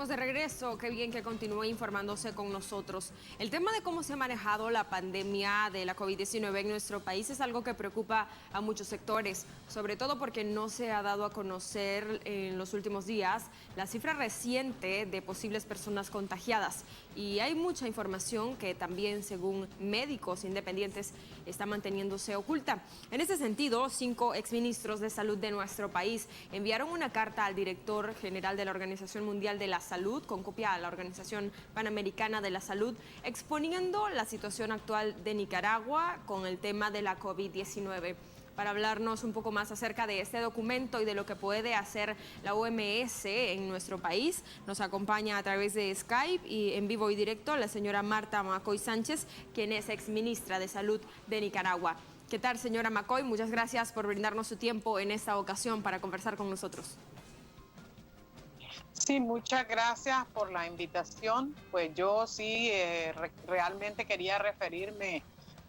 estamos de regreso. Qué bien que continúe informándose con nosotros. El tema de cómo se ha manejado la pandemia de la COVID-19 en nuestro país es algo que preocupa a muchos sectores, sobre todo porque no se ha dado a conocer en los últimos días la cifra reciente de posibles personas contagiadas. Y hay mucha información que también, según médicos independientes, está manteniéndose oculta. En ese sentido, 5 exministros de salud de nuestro país enviaron una carta al director general de la Organización Mundial de la Salud, con copia a la Organización Panamericana de la Salud, exponiendo la situación actual de Nicaragua con el tema de la COVID-19. Para hablarnos un poco más acerca de este documento y de lo que puede hacer la OMS en nuestro país, nos acompaña a través de Skype y en vivo y directo la señora Marta Macoy Sánchez, quien es exministra de Salud de Nicaragua. ¿Qué tal, señora Macoy? Muchas gracias por brindarnos su tiempo en esta ocasión para conversar con nosotros. Sí, muchas gracias por la invitación. Pues yo sí realmente quería referirme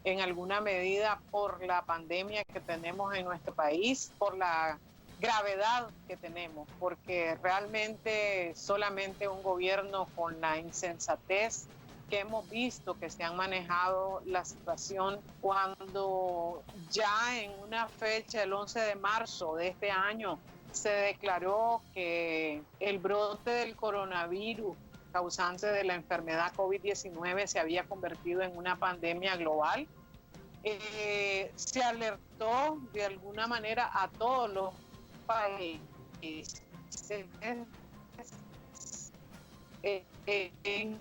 en alguna medida por la pandemia que tenemos en nuestro país, por la gravedad que tenemos, porque realmente solamente un gobierno con la insensatez que hemos visto que se han manejado la situación cuando ya en una fecha, el 11 de marzo de este año, se declaró que el brote del coronavirus causante de la enfermedad COVID-19 se había convertido en una pandemia global. Se alertó de alguna manera a todos los países. En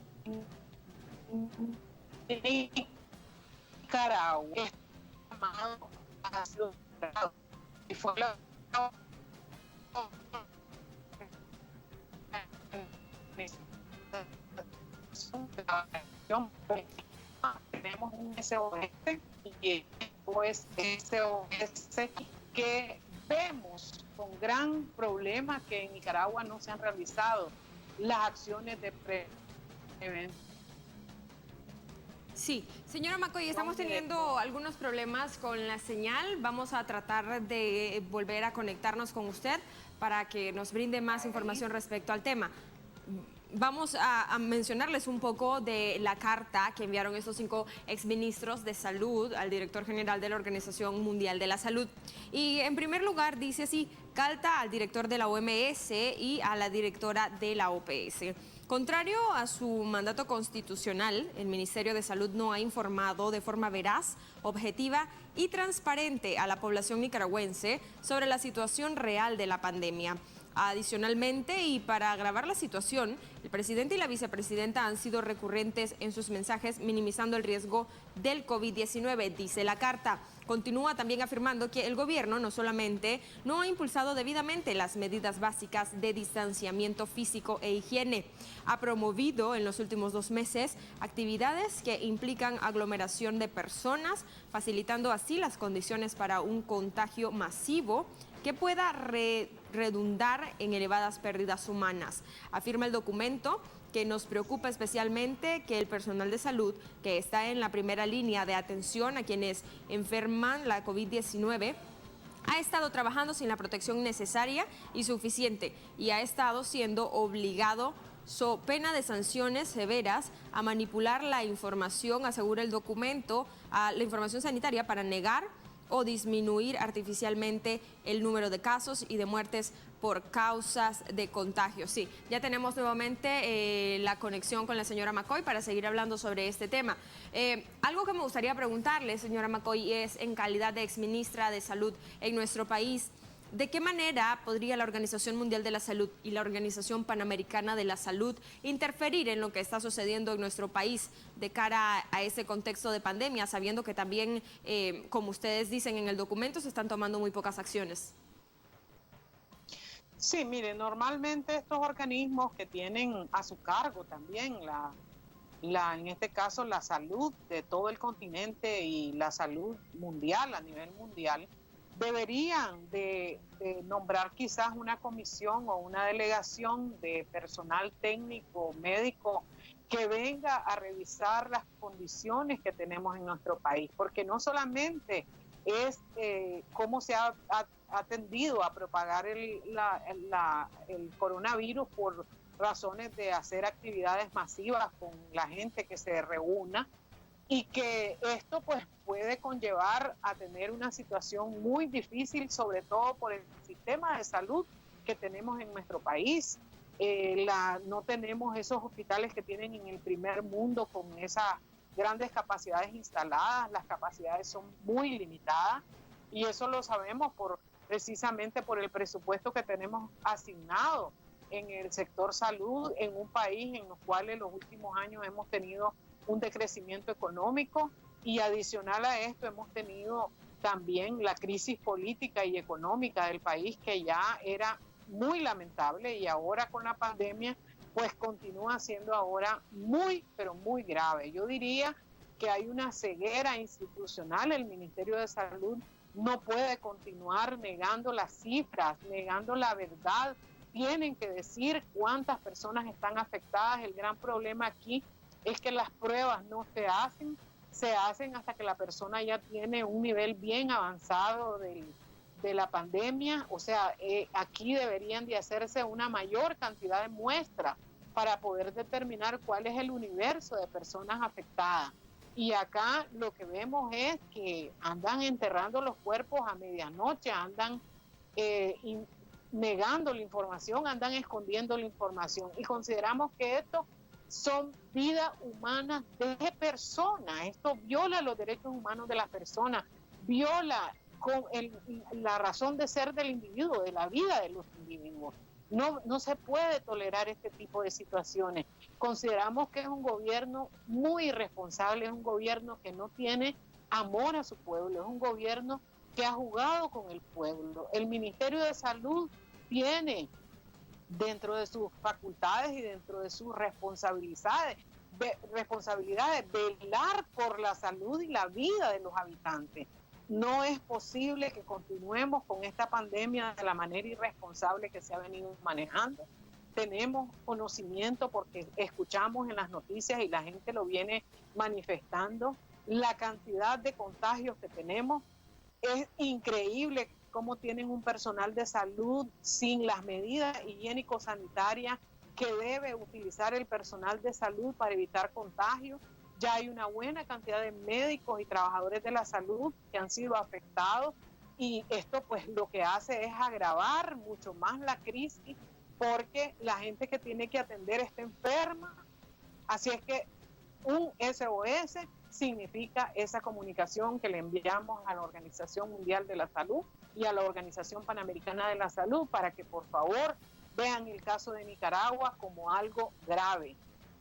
Nicaragua, ha sido y fue la tenemos un SOS y pues SOS que vemos con gran problema que en Nicaragua no se han realizado las acciones de prevención. Sí, señora Macoy, estamos teniendo algunos problemas con la señal. Vamos a tratar de volver a conectarnos con usted para que nos brinde más información respecto al tema. Vamos a mencionarles un poco de la carta que enviaron estos 5 exministros de salud al director general de la Organización Mundial de la Salud. Y en primer lugar dice así: carta al director de la OMS y a la directora de la OPS. Contrario a su mandato constitucional, el Ministerio de Salud no ha informado de forma veraz, objetiva y transparente a la población nicaragüense sobre la situación real de la pandemia. Adicionalmente, y para agravar la situación, el presidente y la vicepresidenta han sido recurrentes en sus mensajes minimizando el riesgo del COVID-19, dice la carta. Continúa también afirmando que el gobierno no solamente no ha impulsado debidamente las medidas básicas de distanciamiento físico e higiene, ha promovido en los últimos 2 meses actividades que implican aglomeración de personas, facilitando así las condiciones para un contagio masivo que pueda redundar en elevadas pérdidas humanas. Afirma el documento que nos preocupa especialmente que el personal de salud, que está en la primera línea de atención a quienes enferman la COVID-19, ha estado trabajando sin la protección necesaria y suficiente y ha estado siendo obligado, so pena de sanciones severas, a manipular la información, asegura el documento, a la información sanitaria para negar o disminuir artificialmente el número de casos y de muertes por causas de contagio. Sí, ya tenemos nuevamente la conexión con la señora Macoy para seguir hablando sobre este tema. Algo que me gustaría preguntarle, señora Macoy, es en calidad de exministra de Salud en nuestro país, ¿de qué manera podría la Organización Mundial de la Salud y la Organización Panamericana de la Salud interferir en lo que está sucediendo en nuestro país de cara a ese contexto de pandemia, sabiendo que también, como ustedes dicen en el documento, se están tomando muy pocas acciones? Sí, mire, normalmente estos organismos que tienen a su cargo también en este caso, la salud de todo el continente y la salud mundial, a nivel mundial, deberían de nombrar quizás una comisión o una delegación de personal técnico, médico, que venga a revisar las condiciones que tenemos en nuestro país, porque no solamente es cómo se ha tendido a propagar el coronavirus por razones de hacer actividades masivas con la gente que se reúna, y que esto pues puede conllevar a tener una situación muy difícil, sobre todo por el sistema de salud que tenemos en nuestro país. No tenemos esos hospitales que tienen en el primer mundo con esas grandes capacidades instaladas, las capacidades son muy limitadas y eso lo sabemos precisamente por el presupuesto que tenemos asignado en el sector salud en un país en el cual en los últimos años hemos tenido un decrecimiento económico y adicional a esto hemos tenido también la crisis política y económica del país que ya era muy lamentable y ahora con la pandemia pues continúa siendo ahora muy, pero muy grave. Yo diría que hay una ceguera institucional. El Ministerio de Salud no puede continuar negando las cifras, negando la verdad. Tienen que decir cuántas personas están afectadas. El gran problema aquí es que las pruebas no se hacen hasta que la persona ya tiene un nivel bien avanzado de la pandemia. O sea, aquí deberían de hacerse una mayor cantidad de muestras para poder determinar cuál es el universo de personas afectadas. Y acá lo que vemos es que andan enterrando los cuerpos a medianoche, andan negando la información, andan escondiendo la información. Y consideramos que esto son vidas humanas de personas. Esto viola los derechos humanos de las personas, viola la razón de ser del individuo, de la vida de los individuos. No se puede tolerar este tipo de situaciones. Consideramos que es un gobierno muy irresponsable, es un gobierno que no tiene amor a su pueblo, es un gobierno que ha jugado con el pueblo. El Ministerio de Salud tiene dentro de sus facultades y dentro de sus responsabilidades, velar por la salud y la vida de los habitantes. No es posible que continuemos con esta pandemia de la manera irresponsable que se ha venido manejando. Tenemos conocimiento porque escuchamos en las noticias y la gente lo viene manifestando. La cantidad de contagios que tenemos es increíble, cómo tienen un personal de salud sin las medidas higiénico-sanitarias que debe utilizar el personal de salud para evitar contagios. Ya hay una buena cantidad de médicos y trabajadores de la salud que han sido afectados y esto pues lo que hace es agravar mucho más la crisis porque la gente que tiene que atender está enferma. Así es que un SOS significa esa comunicación que le enviamos a la Organización Mundial de la Salud y a la Organización Panamericana de la Salud para que por favor vean el caso de Nicaragua como algo grave.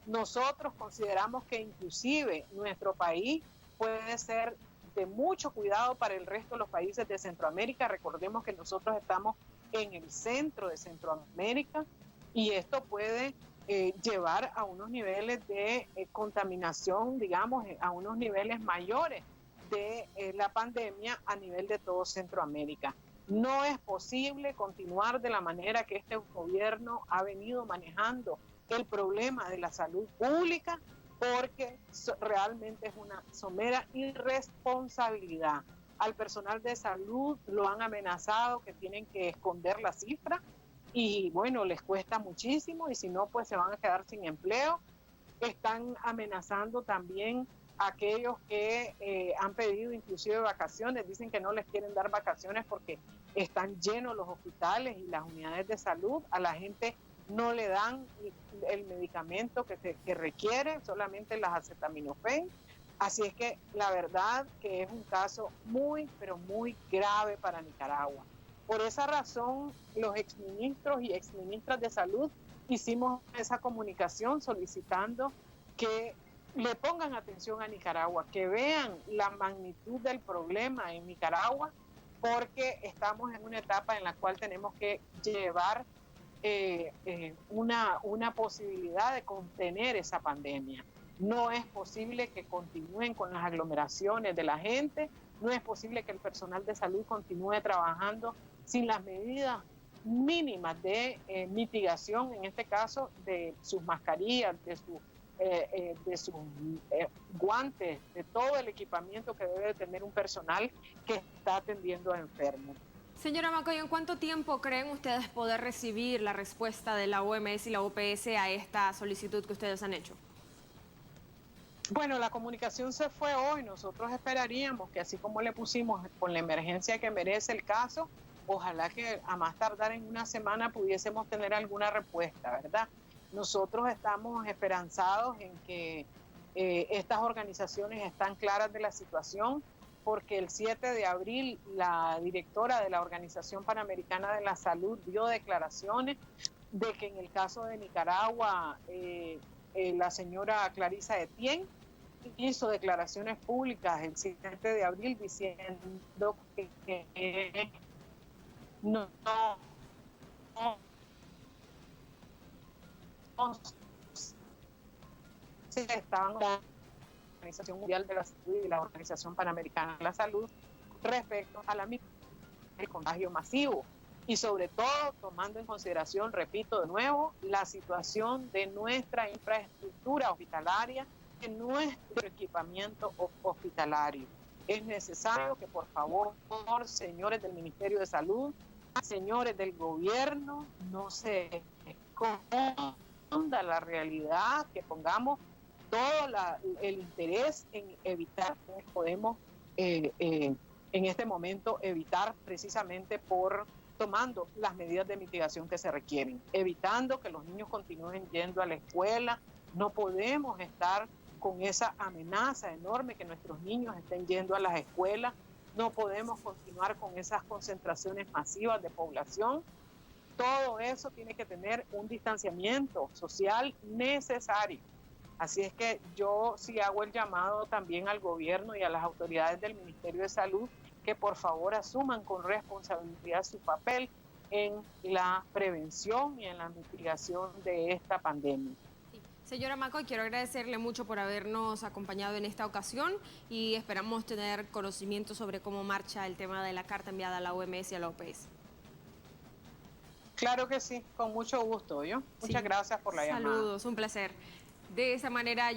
Nosotros consideramos que inclusive nuestro país puede ser de mucho cuidado para el resto de los países de Centroamérica. Recordemos que nosotros estamos en el centro de Centroamérica y esto puede llevar a unos niveles de contaminación, digamos, a unos niveles mayores de la pandemia a nivel de todo Centroamérica. No es posible continuar de la manera que este gobierno ha venido manejando el problema de la salud pública porque realmente es una somera irresponsabilidad. Al personal de salud lo han amenazado que tienen que esconder la cifra y bueno, les cuesta muchísimo y si no, pues se van a quedar sin empleo. Están amenazando también a aquellos que han pedido inclusive vacaciones, dicen que no les quieren dar vacaciones porque están llenos los hospitales y las unidades de salud, a la gente no le dan el medicamento que requiere, solamente las acetaminofén. Así es que la verdad que es un caso muy, pero muy grave para Nicaragua. Por esa razón, los exministros y exministras de salud hicimos esa comunicación solicitando que le pongan atención a Nicaragua, que vean la magnitud del problema en Nicaragua, porque estamos en una etapa en la cual tenemos que llevar una posibilidad de contener esa pandemia. No es posible que continúen con las aglomeraciones de la gente, no es posible que el personal de salud continúe trabajando sin las medidas mínimas de mitigación, en este caso de sus mascarillas, de sus de sus guantes, de todo el equipamiento que debe tener un personal que está atendiendo a enfermos. Señora Macoy, ¿en cuánto tiempo creen ustedes poder recibir la respuesta de la OMS y la OPS a esta solicitud que ustedes han hecho? Bueno, la comunicación se fue hoy. Nosotros esperaríamos que así como le pusimos con la emergencia que merece el caso, ojalá que a más tardar en una semana pudiésemos tener alguna respuesta, ¿verdad? Nosotros estamos esperanzados en que estas organizaciones están claras de la situación, porque el 7 de abril la directora de la Organización Panamericana de la Salud dio declaraciones de que en el caso de Nicaragua, la señora Clarissa Etienne hizo declaraciones públicas el 7 de abril diciendo que no se estaban la Organización Mundial de la Salud y la Organización Panamericana de la Salud respecto a la el contagio masivo y sobre todo tomando en consideración, repito de nuevo, la situación de nuestra infraestructura hospitalaria, de nuestro equipamiento hospitalario. Es necesario que por favor, señores del Ministerio de Salud, señores del gobierno, no se esconda la realidad, que pongamos todo el interés en evitar que podemos en este momento evitar precisamente por tomando las medidas de mitigación que se requieren, evitando que los niños continúen yendo a la escuela. No podemos estar con esa amenaza enorme que nuestros niños estén yendo a las escuelas, no podemos continuar con esas concentraciones masivas de población. Todo eso tiene que tener un distanciamiento social necesario. Así es que yo sí hago el llamado también al gobierno y a las autoridades del Ministerio de Salud que por favor asuman con responsabilidad su papel en la prevención y en la mitigación de esta pandemia. Sí. Señora Macoy, quiero agradecerle mucho por habernos acompañado en esta ocasión y esperamos tener conocimiento sobre cómo marcha el tema de la carta enviada a la OMS y a la OPS. Claro que sí, con mucho gusto. Muchas gracias por la llamada. Saludos, un placer. De esa manera yo